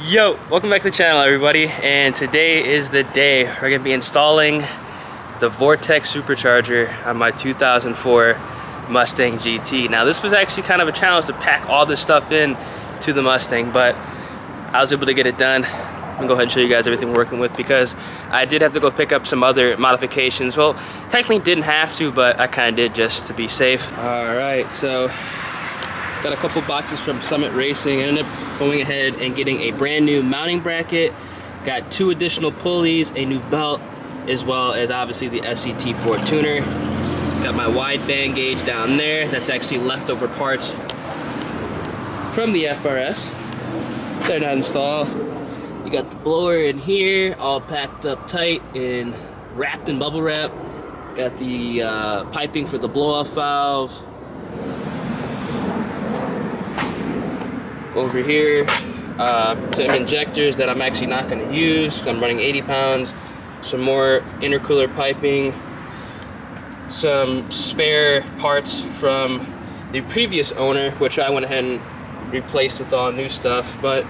Yo, welcome back to the channel, everybody, and today is the day we're gonna be installing the Vortech supercharger on my 2004 Mustang GT. Now, this was actually kind of a challenge to pack all this stuff in to the Mustang, but I was able to get it done. I'm gonna go ahead and show you guys everything we're working with because I did have to go pick up some other modifications. Well, technically didn't have to, but I kind of did just to be safe. All right, so got a couple boxes from Summit Racing. I ended up going ahead and getting a brand new mounting bracket, got 2 additional pulleys, a new belt, as well as obviously the SCT4 tuner. Got my wide band gauge down there. That's actually leftover parts from the FRS. They're not installed. You got the blower in here, all packed up tight and wrapped in bubble wrap. Got the piping for the blow-off valve. Over here, some injectors that I'm actually not going to use because I'm running 80 pounds. Some more intercooler piping. Some spare parts from the previous owner, which I went ahead and replaced with all new stuff. But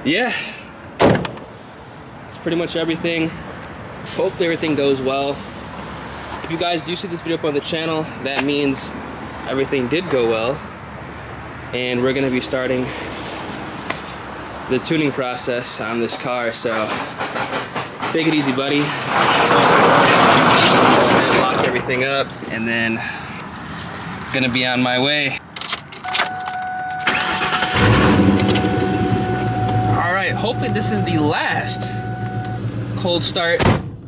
yeah, it's pretty much everything. Hopefully everything goes well. If you guys do see this video up on the channel, that means everything did go well. And we're gonna be starting the tuning process on this car, so take it easy, buddy. Go ahead and lock everything up, and then gonna be on my way. All right, hopefully this is the last cold start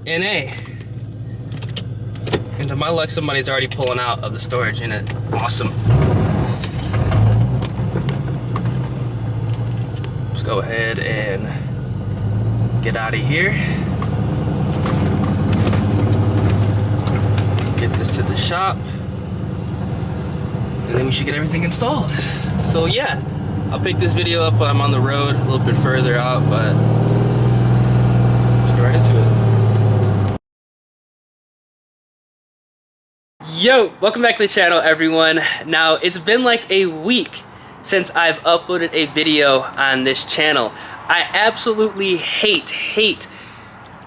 NA. And to my luck, somebody's already pulling out of the storage unit. Awesome. Go ahead and get out of here. Get this to the shop, and then we should get everything installed. So yeah, I'll pick this video up when I'm on the road a little bit further out, but let's get right into it. Yo, welcome back to the channel, everyone. Now, it's been like a week since I've uploaded a video on this channel. I absolutely hate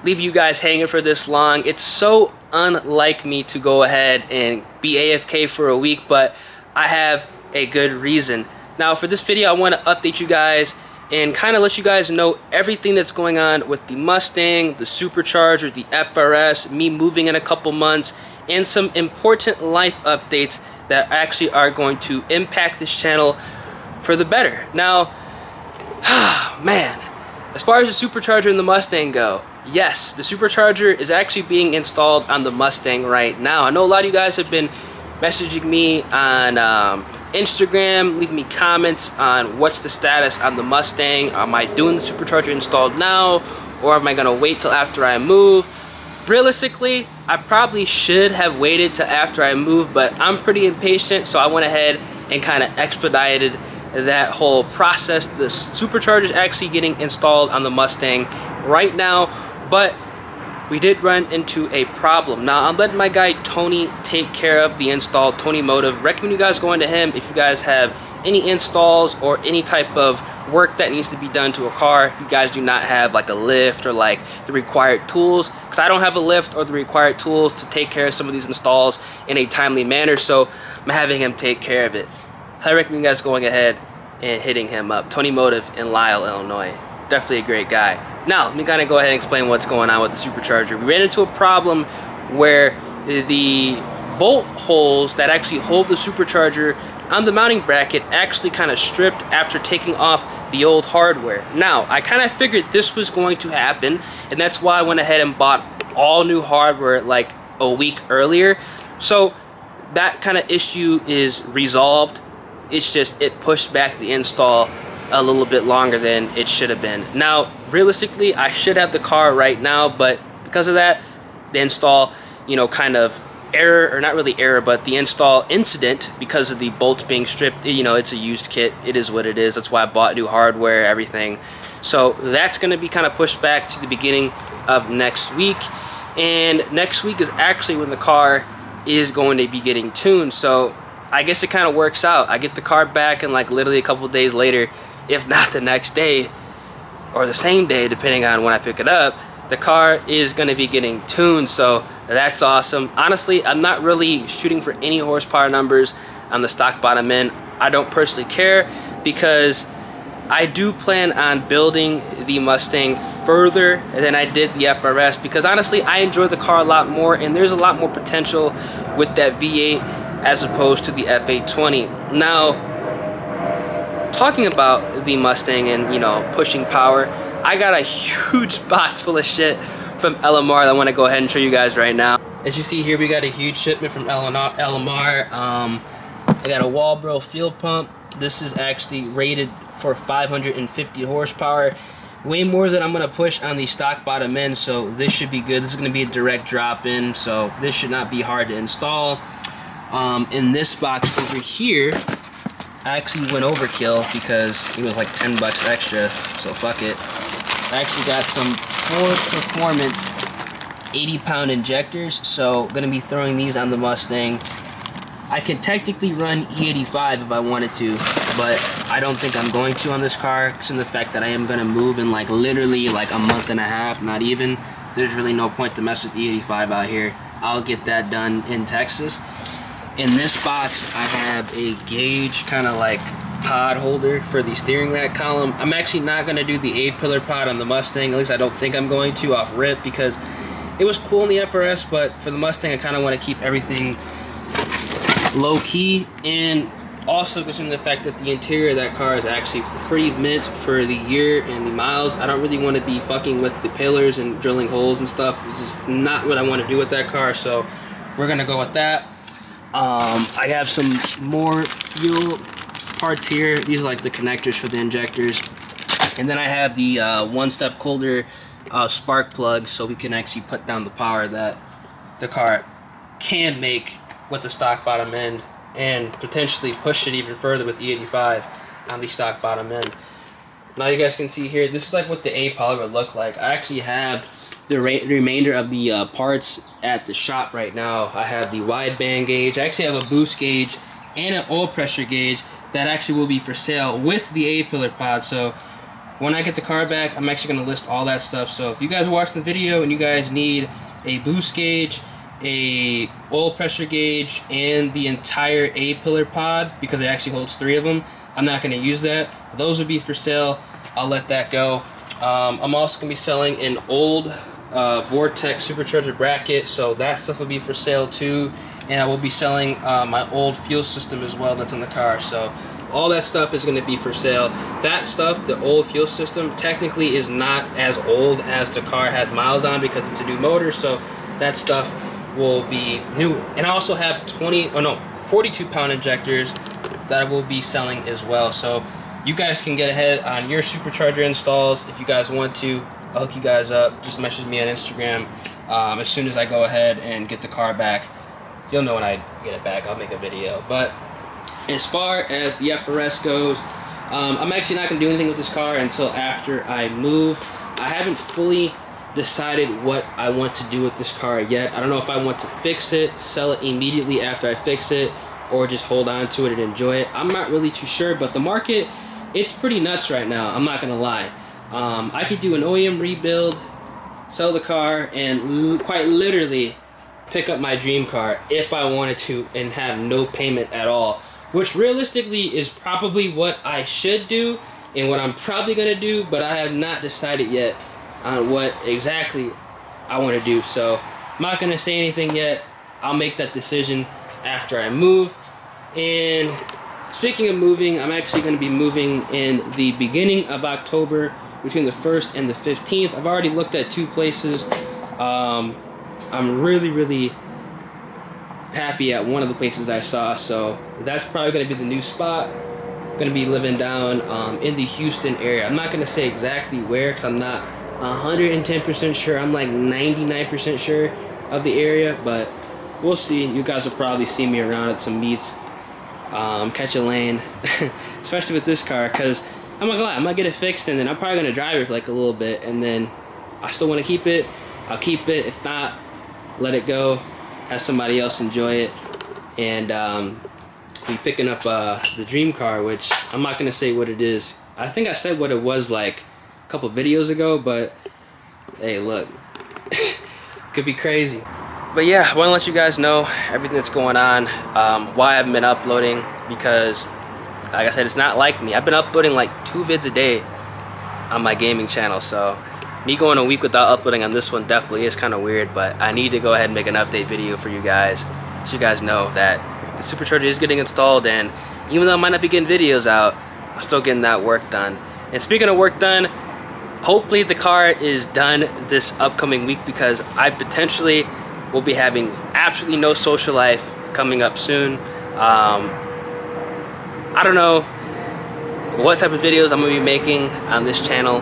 leaving you guys hanging for this long. It's so unlike me to go ahead and be AFK for a week, but I have a good reason. Now, for this video, I want to update you guys and kind of let you guys know everything that's going on with the Mustang, the Supercharger, the FRS, me moving in a couple months, and some important life updates that actually are going to impact this channel for the better. Now, man, as far as the Supercharger and the Mustang go, yes, the Supercharger is actually being installed on the Mustang right now. I know a lot of you guys have been messaging me on Instagram, leaving me comments on what's the status on the Mustang. Am I doing the Supercharger installed now, or am I gonna wait till after I move? Realistically, I probably should have waited till after I moved, but I'm pretty impatient, so I went ahead and kind of expedited that whole process. The Supercharger is actually getting installed on the Mustang right now, but we did run into a problem. Now, I'm letting my guy Tony take care of the install. Tony Motive. Recommend you guys going to him if you guys have any installs or any type of work that needs to be done to a car. If you guys do not have like a lift or like the required tools, because I don't have a lift or the required tools to take care of some of these installs in a timely manner, so I'm having him take care of it. I recommend you guys going ahead and hitting him up. Tony Motive in Lisle, Illinois. Definitely a great guy. Now, let me kind of go ahead and explain what's going on with the Supercharger. We ran into a problem where the bolt holes that actually hold the Supercharger on the mounting bracket actually kind of stripped after taking off the old hardware. Now, I kind of figured this was going to happen, and that's why I went ahead and bought all new hardware like a week earlier. So that kind of issue is resolved. It's just it pushed back the install a little bit longer than it should have been. Now, realistically, I should have the car right now, but because of that, the install, you know, kind of error, or not really error, but the install incident because of the bolts being stripped, you know, it's a used kit. It is what it is. That's why I bought new hardware, everything. So that's going to be kind of pushed back to the beginning of next week. And next week is actually when the car is going to be getting tuned. So I guess it kind of works out. I get the car back, and like literally a couple days later, if not the next day, or the same day, depending on when I pick it up, the car is going to be getting tuned. So that's awesome. Honestly, I'm not really shooting for any horsepower numbers on the stock bottom end. I don't personally care, because I do plan on building the Mustang further than I did the FRS, because honestly I enjoy the car a lot more, and there's a lot more potential with that V8 as opposed to the F820. Now, talking about the Mustang and, you know, pushing power, I got a huge box full of shit from LMR that I want to go ahead and show you guys right now. As you see here, we got a huge shipment from LMR. I got a Walbro fuel pump. This is actually rated for 550 horsepower, way more than I'm going to push on the stock bottom end, so this should be good. This is going to be a direct drop in, so this should not be hard to install. In this box over here, I actually went overkill because it was like 10 bucks extra, so fuck it. I actually got some Ford Performance 80-pound injectors, so going to be throwing these on the Mustang. I can technically run E85 if I wanted to, but I don't think I'm going to on this car, because of the fact that I am going to move in like literally like a month and a half, not even. There's really no point to mess with E85 out here. I'll get that done in Texas. In this box, I have a gauge kind of like pod holder for the steering rack column. I'm actually not going to do the 8-pillar pod on the Mustang, at least I don't think I'm going to off rip, because it was cool in the FRS, but for the Mustang I kind of want to keep everything low key, and also considering the fact that the interior of that car is actually pretty mint for the year and the miles. I don't really want to be fucking with the pillars and drilling holes and stuff. It's just not what I want to do with that car, so we're gonna go with that. I have some more fuel parts here. These are like the connectors for the injectors, and then I have the one-step colder spark plug, so we can actually put down the power that the car can make with the stock bottom end, and potentially push it even further with E85 on the stock bottom end. Now you guys can see here, this is like what the A-poly would look like. I actually have the remainder of the parts at the shop right now. I have the wideband gauge. I actually have a boost gauge and an oil pressure gauge that actually will be for sale with the A-pillar pod. So when I get the car back, I'm actually going to list all that stuff. So if you guys are watching the video and you guys need a boost gauge, a oil pressure gauge, and the entire A-pillar pod, because it actually holds 3 of them, I'm not going to use that. Those would be for sale. I'll let that go. I'm also going to be selling an old Vortech supercharger bracket, so that stuff will be for sale too. And I will be selling my old fuel system as well that's in the car. So all that stuff is going to be for sale. That stuff, the old fuel system, technically is not as old as the car has miles on, because it's a new motor, so that stuff will be new. And I also have 42-pound injectors that I will be selling as well. So you guys can get ahead on your supercharger installs if you guys want to. I'll hook you guys up. Just message me on Instagram. As soon as I go ahead and get the car back, you'll know when I get it back. I'll make a video. But as far as the FRS goes, I'm actually not going to do anything with this car until after I move. I haven't fully decided what I want to do with this car yet. I don't know if I want to fix it, sell it immediately after I fix it, or just hold on to it and enjoy it. I'm not really too sure, but the market, it's pretty nuts right now, I'm not gonna lie. I could do an OEM rebuild, sell the car, and quite literally pick up my dream car if I wanted to and have no payment at all, which realistically is probably what I should do and what I'm probably gonna do, but I have not decided yet on what exactly I want to do. So I'm not going to say anything yet. I'll make that decision after I move. And speaking of moving, I'm actually going to be moving in the beginning of October, between the 1st and the 15th. I've already looked at 2 places. I'm really happy at one of the places I saw, so that's probably going to be the new spot. I'm going to be living down in the Houston area. I'm not going to say exactly where, because I'm not 110% sure. I'm like 99% sure of the area, but we'll see. You guys will probably see me around at some meets, catch a lane, especially with this car, because I'm not gonna lie, I'm gonna get it fixed, and then I'm probably gonna drive it for like a little bit, and then I still want to keep it, I'll keep it. If not, let it go, have somebody else enjoy it, and be picking up the dream car, which I'm not gonna say what it is. I think I said what it was like a couple videos ago, but hey, look, could be crazy. But yeah, I want to let you guys know everything that's going on, why I haven't been uploading, because like I said, it's not like me. I've been uploading like 2 vids a day on my gaming channel, so me going a week without uploading on this one definitely is kind of weird, but I need to go ahead and make an update video for you guys, so you guys know that the Supercharger is getting installed, and even though I might not be getting videos out, I'm still getting that work done. And speaking of work done, hopefully the car is done this upcoming week, because I potentially will be having absolutely no social life coming up soon. I don't know what type of videos I'm gonna be making on this channel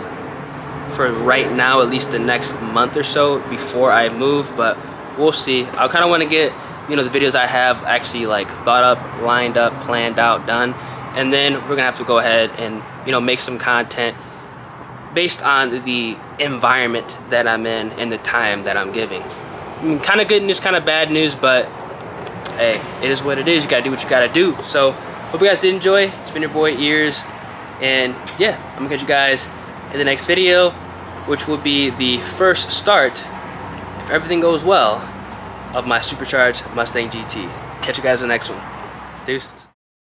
for right now, at least the next month or so before I move, but we'll see. I kind of want to get, you know, the videos I have actually like thought up, lined up, planned out, done, and then we're gonna have to go ahead and, you know, make some content based on the environment that I'm in and the time that I'm giving. I mean, kind of good news, kind of bad news, but hey, it is what it is. You gotta do what you gotta do. So hope you guys did enjoy. It's been your boy Ears, and yeah, I'm gonna catch you guys in the next video, which will be the first start, if everything goes well, of my supercharged Mustang GT. Catch you guys in the next one. Deuces.